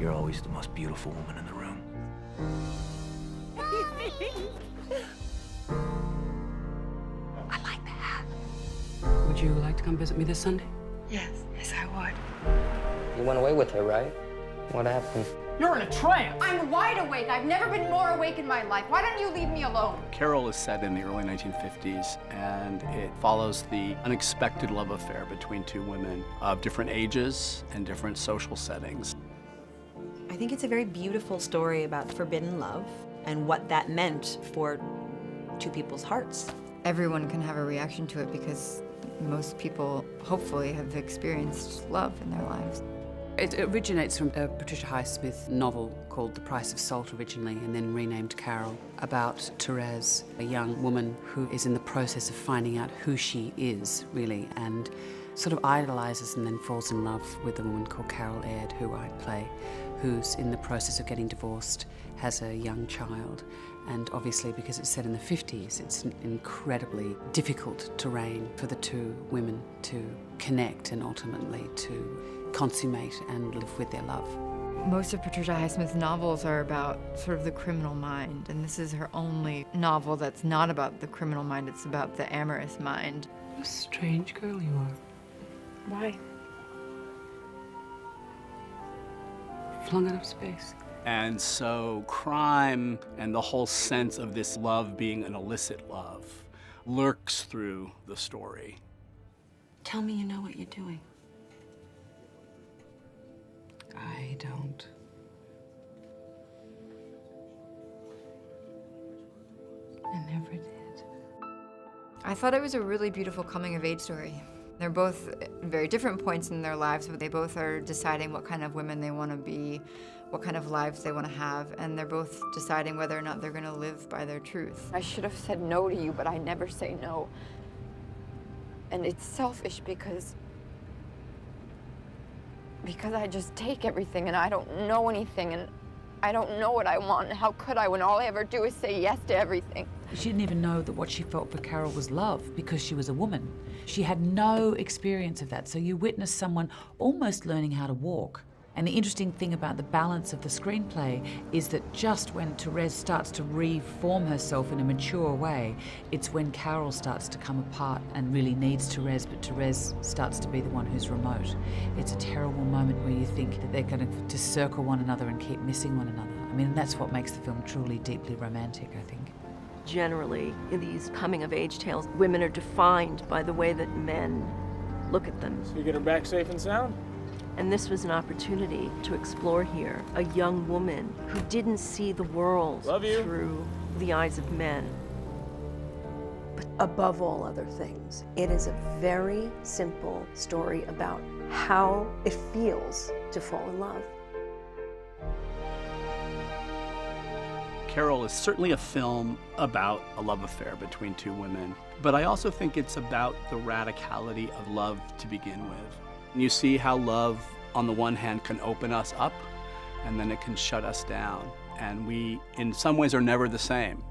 You're always the most beautiful woman in the room. I like the hat. Would you like to come visit me this Sunday? Yes, I would. You went away with her, right? What happened? You're in a trance. I'm wide awake. I've never been more awake in my life. Why don't you leave me alone? Carol is set in the early 1950s, and it follows the unexpected love affair between two women of different ages and different social settings. I think it's a very beautiful story about forbidden love and what that meant for two people's hearts. Everyone can have a reaction to it because most people, hopefully, have experienced love in their lives. It originates from a Patricia Highsmith novel called The Price of Salt originally, and then renamed Carol, about Therese, a young woman who is in the process of finding out who she is, really, and sort of idolizes and then falls in love with a woman called Carol Aird, who I play, who's in the process of getting divorced, has a young child, and obviously because it's set in the 50s, it's incredibly difficult terrain for the two women to connect and ultimately to consummate and live with their love. Most of Patricia Highsmith's novels are about sort of the criminal mind, and this is her only novel that's not about the criminal mind, it's about the amorous mind. What a strange girl you are. Why? Flung out of space. And so crime and the whole sense of this love being an illicit love lurks through the story. Tell me you know what you're doing. I don't. I never did. I thought it was a really beautiful coming-of-age story. They're both at very different points in their lives, but they both are deciding what kind of women they want to be, what kind of lives they want to have, and they're both deciding whether or not they're going to live by their truth. I should have said no to you, but I never say no. And it's selfish because I just take everything and I don't know anything and I don't know what I want. How could I when all I ever do is say yes to everything? She didn't even know that what she felt for Carol was love because she was a woman. She had no experience of that. So you witness someone almost learning how to walk. And the interesting thing about the balance of the screenplay is that just when Therese starts to reform herself in a mature way, it's when Carol starts to come apart and really needs Therese, but Therese starts to be the one who's remote. It's a terrible moment where you think that they're going to just circle one another and keep missing one another. I mean, that's what makes the film truly, deeply romantic, I think. Generally, in these coming-of-age tales, women are defined by the way that men look at them. So you get her back safe and sound? And this was an opportunity to explore here a young woman who didn't see the world through the eyes of men. But above all other things, it is a very simple story about how it feels to fall in love. Carol is certainly a film about a love affair between two women, but I also think it's about the radicality of love to begin with. You see how love, on the one hand, can open us up, and then it can shut us down. And we, in some ways, are never the same.